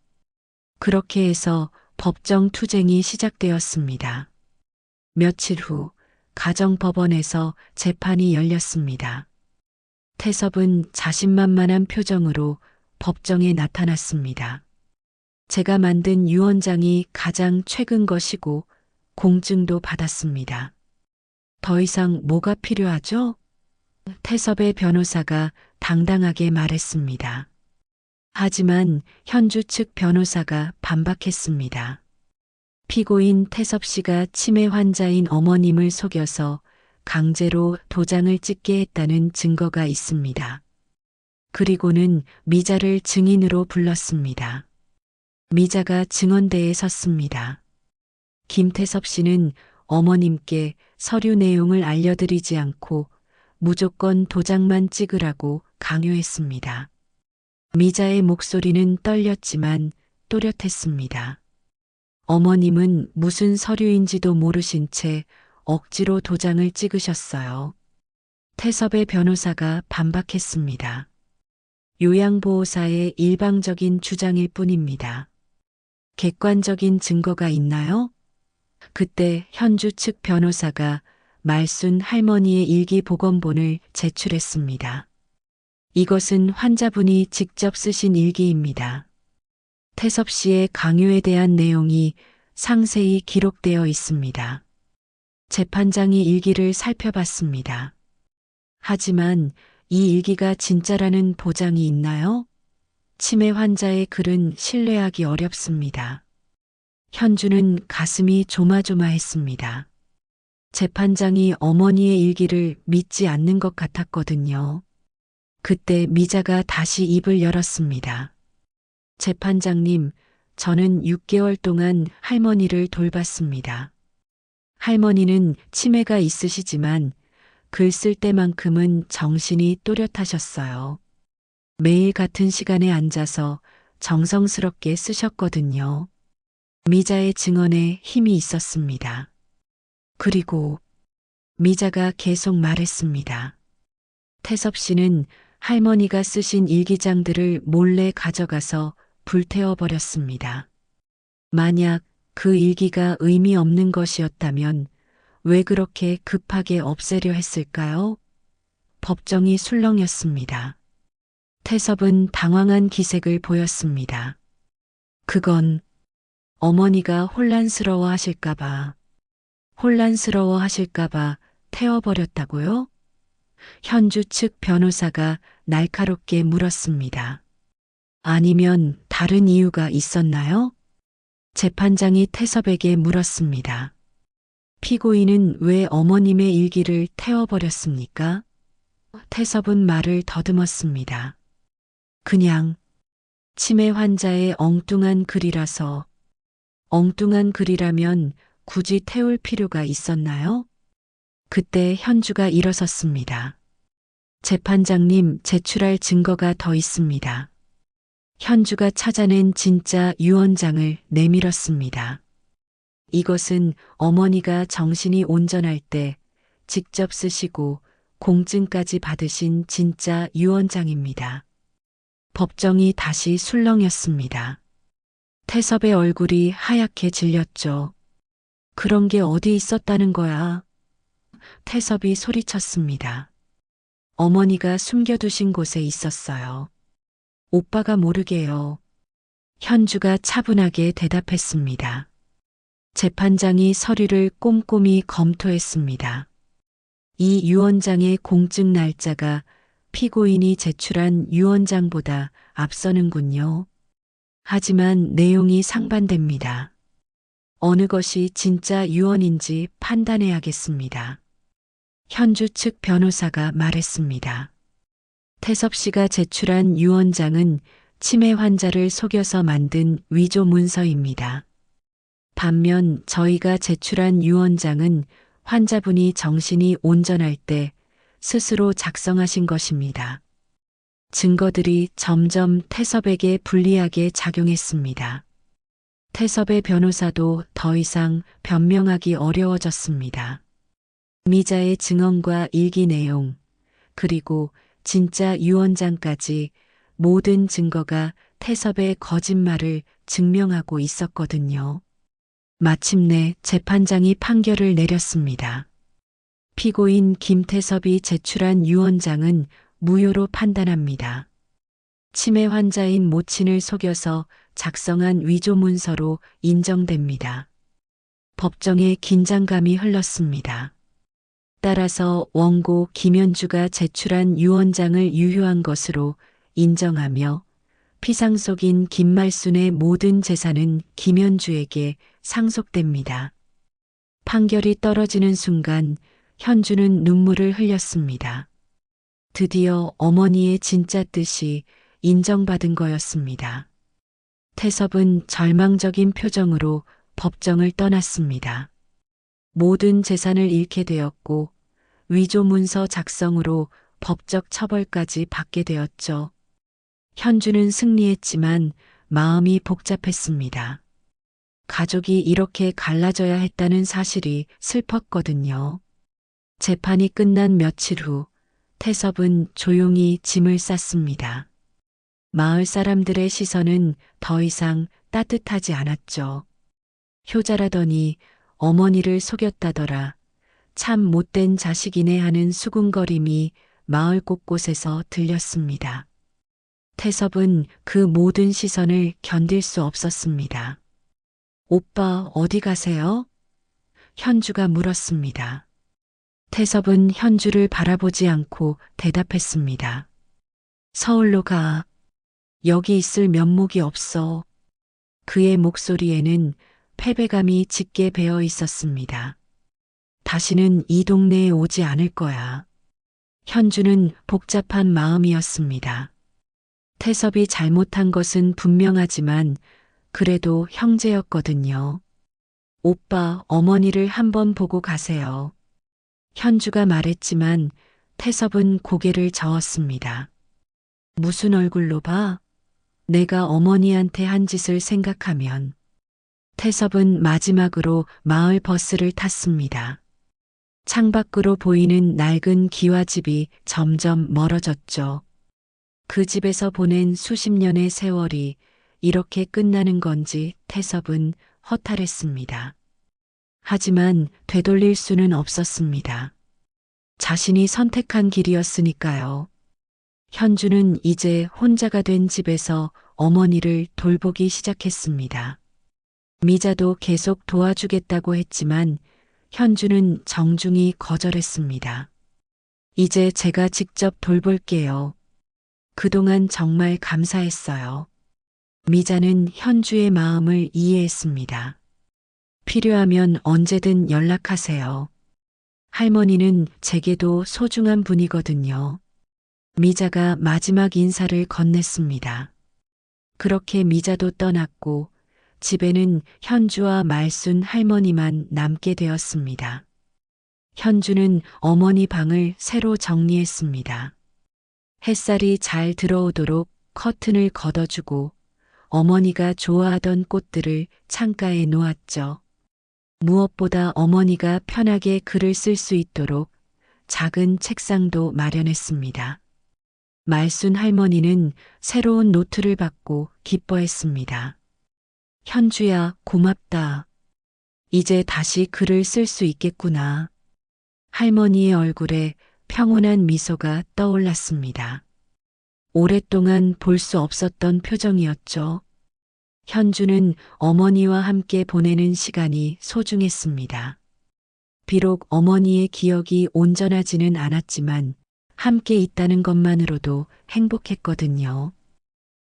그렇게 해서 법정 투쟁이 시작되었습니다. 며칠 후 가정법원에서 재판이 열렸습니다. 태섭은 자신만만한 표정으로 법정에 나타났습니다. 제가 만든 유언장이 가장 최근 것이고 공증도 받았습니다. 더 이상 뭐가 필요하죠? 태섭의 변호사가 당당하게 말했습니다. 하지만 현주 측 변호사가 반박했습니다. 피고인 태섭 씨가 치매 환자인 어머님을 속여서 강제로 도장을 찍게 했다는 증거가 있습니다. 그리고는 미자를 증인으로 불렀습니다. 미자가 증언대에 섰습니다. 김태섭 씨는 어머님께 서류 내용을 알려드리지 않고 무조건 도장만 찍으라고 강요했습니다. 미자의 목소리는 떨렸지만 또렷했습니다. 어머님은 무슨 서류인지도 모르신 채 억지로 도장을 찍으셨어요. 태섭의 변호사가 반박했습니다. 요양보호사의 일방적인 주장일 뿐입니다. 객관적인 증거가 있나요? 그때 현주 측 변호사가 말순 할머니의 일기 복원본을 제출했습니다. 이것은 환자분이 직접 쓰신 일기입니다. 태섭 씨의 강요에 대한 내용이 상세히 기록되어 있습니다. 재판장이 일기를 살펴봤습니다. 하지만 이 일기가 진짜라는 보장이 있나요? 치매 환자의 글은 신뢰하기 어렵습니다. 현주는 가슴이 조마조마했습니다. 재판장이 어머니의 일기를 믿지 않는 것 같았거든요. 그때 미자가 다시 입을 열었습니다. 재판장님, 저는 6개월 동안 할머니를 돌봤습니다. 할머니는 치매가 있으시지만 글 쓸 때만큼은 정신이 또렷하셨어요. 매일 같은 시간에 앉아서 정성스럽게 쓰셨거든요. 미자의 증언에 힘이 있었습니다. 그리고 미자가 계속 말했습니다. 태섭 씨는 할머니가 쓰신 일기장들을 몰래 가져가서 불태워버렸습니다. 만약 그 일기가 의미 없는 것이었다면 왜 그렇게 급하게 없애려 했을까요? 법정이 술렁였습니다. 태섭은 당황한 기색을 보였습니다. 그건 어머니가 혼란스러워 하실까봐 태워버렸다고요? 현주 측 변호사가 날카롭게 물었습니다. 아니면 다른 이유가 있었나요? 재판장이 태섭에게 물었습니다. 피고인은 왜 어머님의 일기를 태워버렸습니까? 태섭은 말을 더듬었습니다. 그냥 치매 환자의 엉뚱한 글이라서. 엉뚱한 글이라면 굳이 태울 필요가 있었나요? 그때 현주가 일어섰습니다. 재판장님, 제출할 증거가 더 있습니다. 현주가 찾아낸 진짜 유언장을 내밀었습니다. 이것은 어머니가 정신이 온전할 때 직접 쓰시고 공증까지 받으신 진짜 유언장입니다. 법정이 다시 술렁였습니다. 태섭의 얼굴이 하얗게 질렸죠. 그런 게 어디 있었다는 거야? 태섭이 소리쳤습니다. 어머니가 숨겨두신 곳에 있었어요. 오빠가 모르게요. 현주가 차분하게 대답했습니다. 재판장이 서류를 꼼꼼히 검토했습니다. 이 유언장의 공증 날짜가 피고인이 제출한 유언장보다 앞서는군요. 하지만 내용이 상반됩니다. 어느 것이 진짜 유언인지 판단해야겠습니다. 현주 측 변호사가 말했습니다. 태섭 씨가 제출한 유언장은 치매 환자를 속여서 만든 위조 문서입니다. 반면 저희가 제출한 유언장은 환자분이 정신이 온전할 때 스스로 작성하신 것입니다. 증거들이 점점 태섭에게 불리하게 작용했습니다. 태섭의 변호사도 더 이상 변명하기 어려워졌습니다. 미자의 증언과 일기 내용, 그리고 진짜 유언장까지 모든 증거가 태섭의 거짓말을 증명하고 있었거든요. 마침내 재판장이 판결을 내렸습니다. 피고인 김태섭이 제출한 유언장은 무효로 판단합니다. 치매 환자인 모친을 속여서 작성한 위조 문서로 인정됩니다. 법정에 긴장감이 흘렀습니다. 따라서 원고 김현주가 제출한 유언장을 유효한 것으로 인정하며 피상속인 김말순의 모든 재산은 김현주에게 상속됩니다. 판결이 떨어지는 순간 현주는 눈물을 흘렸습니다. 드디어 어머니의 진짜 뜻이 인정받은 거였습니다. 태섭은 절망적인 표정으로 법정을 떠났습니다. 모든 재산을 잃게 되었고 위조 문서 작성으로 법적 처벌까지 받게 되었죠. 현주는 승리했지만 마음이 복잡했습니다. 가족이 이렇게 갈라져야 했다는 사실이 슬펐거든요. 재판이 끝난 며칠 후 태섭은 조용히 짐을 쌌습니다. 마을 사람들의 시선은 더 이상 따뜻하지 않았죠. 효자라더니 어머니를 속였다더라. 참 못된 자식이네 하는 수군거림이 마을 곳곳에서 들렸습니다. 태섭은 그 모든 시선을 견딜 수 없었습니다. 오빠 어디 가세요? 현주가 물었습니다. 태섭은 현주를 바라보지 않고 대답했습니다. 서울로 가. 여기 있을 면목이 없어. 그의 목소리에는 패배감이 짙게 배어 있었습니다. 다시는 이 동네에 오지 않을 거야. 현주는 복잡한 마음이었습니다. 태섭이 잘못한 것은 분명하지만 그래도 형제였거든요. 오빠, 어머니를 한번 보고 가세요. 현주가 말했지만 태섭은 고개를 저었습니다. 무슨 얼굴로 봐? 내가 어머니한테 한 짓을 생각하면. 태섭은 마지막으로 마을 버스를 탔습니다. 창밖으로 보이는 낡은 기와집이 점점 멀어졌죠. 그 집에서 보낸 수십 년의 세월이 이렇게 끝나는 건지 태섭은 허탈했습니다. 하지만 되돌릴 수는 없었습니다. 자신이 선택한 길이었으니까요. 현주는 이제 혼자가 된 집에서 어머니를 돌보기 시작했습니다. 미자도 계속 도와주겠다고 했지만 현주는 정중히 거절했습니다. 이제 제가 직접 돌볼게요. 그동안 정말 감사했어요. 미자는 현주의 마음을 이해했습니다. 필요하면 언제든 연락하세요. 할머니는 제게도 소중한 분이거든요. 미자가 마지막 인사를 건넸습니다. 그렇게 미자도 떠났고 집에는 현주와 말순 할머니만 남게 되었습니다. 현주는 어머니 방을 새로 정리했습니다. 햇살이 잘 들어오도록 커튼을 걷어주고 어머니가 좋아하던 꽃들을 창가에 놓았죠. 무엇보다 어머니가 편하게 글을 쓸 수 있도록 작은 책상도 마련했습니다. 말순 할머니는 새로운 노트를 받고 기뻐했습니다. 현주야, 고맙다. 이제 다시 글을 쓸 수 있겠구나. 할머니의 얼굴에 평온한 미소가 떠올랐습니다. 오랫동안 볼 수 없었던 표정이었죠. 현주는 어머니와 함께 보내는 시간이 소중했습니다. 비록 어머니의 기억이 온전하지는 않았지만 함께 있다는 것만으로도 행복했거든요.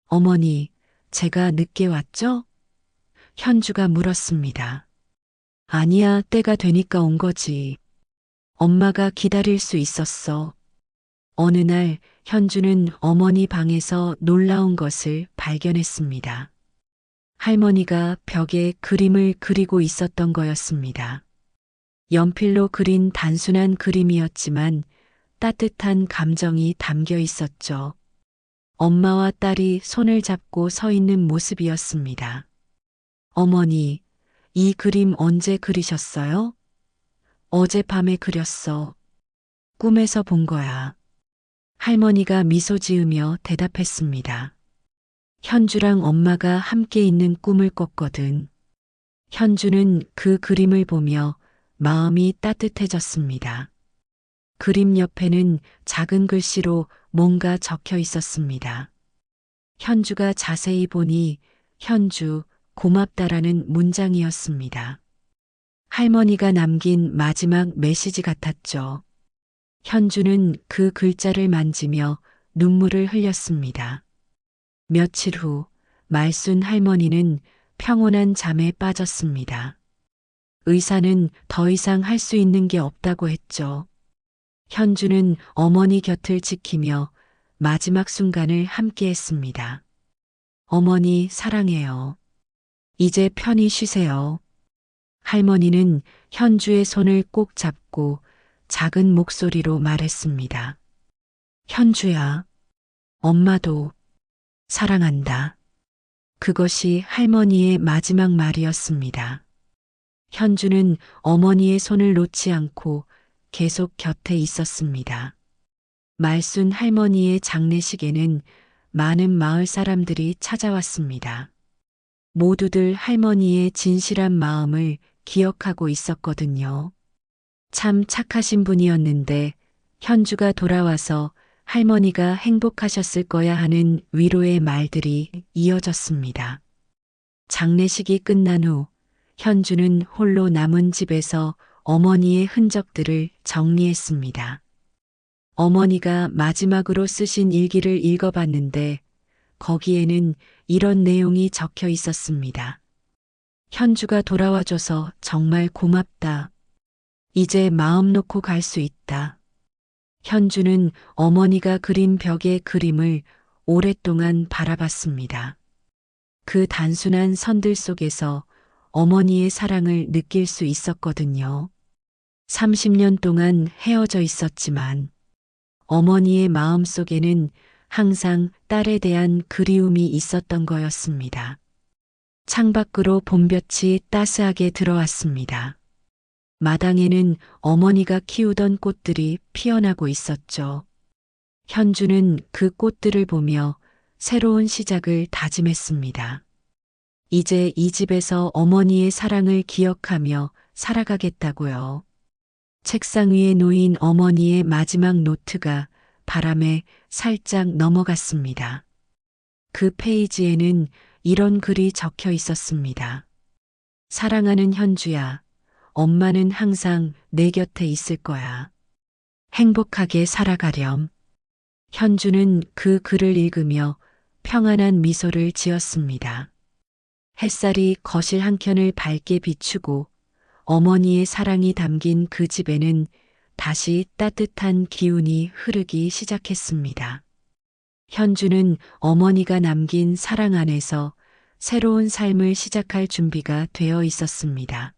어머니, 제가 늦게 왔죠? 현주가 물었습니다. 아니야, 때가 되니까 온 거지. 엄마가 기다릴 수 있었어. 어느 날 현주는 어머니 방에서 놀라운 것을 발견했습니다. 할머니가 벽에 그림을 그리고 있었던 거였습니다. 연필로 그린 단순한 그림이었지만 따뜻한 감정이 담겨 있었죠. 엄마와 딸이 손을 잡고 서 있는 모습이었습니다. 어머니, 이 그림 언제 그리셨어요? 어젯밤에 그렸어. 꿈에서 본 거야. 할머니가 미소 지으며 대답했습니다. 현주랑 엄마가 함께 있는 꿈을 꿨거든. 현주는 그 그림을 보며 마음이 따뜻해졌습니다. 그림 옆에는 작은 글씨로 뭔가 적혀 있었습니다. 현주가 자세히 보니 현주, 고맙다라는 문장이었습니다. 할머니가 남긴 마지막 메시지 같았죠. 현주는 그 글자를 만지며 눈물을 흘렸습니다. 며칠 후 말순 할머니는 평온한 잠에 빠졌습니다. 의사는 더 이상 할 수 있는 게 없다고 했죠. 현주는 어머니 곁을 지키며 마지막 순간을 함께 했습니다. 어머니 사랑해요. 이제 편히 쉬세요. 할머니는 현주의 손을 꼭 잡고 작은 목소리로 말했습니다. 현주야, 엄마도 사랑한다. 그것이 할머니의 마지막 말이었습니다. 현주는 어머니의 손을 놓지 않고 계속 곁에 있었습니다. 말순 할머니의 장례식에는 많은 마을 사람들이 찾아왔습니다. 모두들 할머니의 진실한 마음을 기억하고 있었거든요. 참 착하신 분이었는데 현주가 돌아와서 할머니가 행복하셨을 거야 하는 위로의 말들이 이어졌습니다. 장례식이 끝난 후 현주는 홀로 남은 집에서 어머니의 흔적들을 정리했습니다. 어머니가 마지막으로 쓰신 일기를 읽어봤는데 거기에는 이런 내용이 적혀 있었습니다. 현주가 돌아와줘서 정말 고맙다. 이제 마음 놓고 갈 수 있다. 현주는 어머니가 그린 벽의 그림을 오랫동안 바라봤습니다. 그 단순한 선들 속에서 어머니의 사랑을 느낄 수 있었거든요. 30년 동안 헤어져 있었지만 어머니의 마음 속에는 항상 딸에 대한 그리움이 있었던 거였습니다. 창밖으로 봄볕이 따스하게 들어왔습니다. 마당에는 어머니가 키우던 꽃들이 피어나고 있었죠. 현주는 그 꽃들을 보며 새로운 시작을 다짐했습니다. 이제 이 집에서 어머니의 사랑을 기억하며 살아가겠다고요. 책상 위에 놓인 어머니의 마지막 노트가 바람에 살짝 넘어갔습니다. 그 페이지에는 이런 글이 적혀 있었습니다. 사랑하는 현주야, 엄마는 항상 내 곁에 있을 거야. 행복하게 살아가렴. 현주는 그 글을 읽으며 평안한 미소를 지었습니다. 햇살이 거실 한켠을 밝게 비추고 어머니의 사랑이 담긴 그 집에는 다시 따뜻한 기운이 흐르기 시작했습니다. 현주는 어머니가 남긴 사랑 안에서 새로운 삶을 시작할 준비가 되어 있었습니다.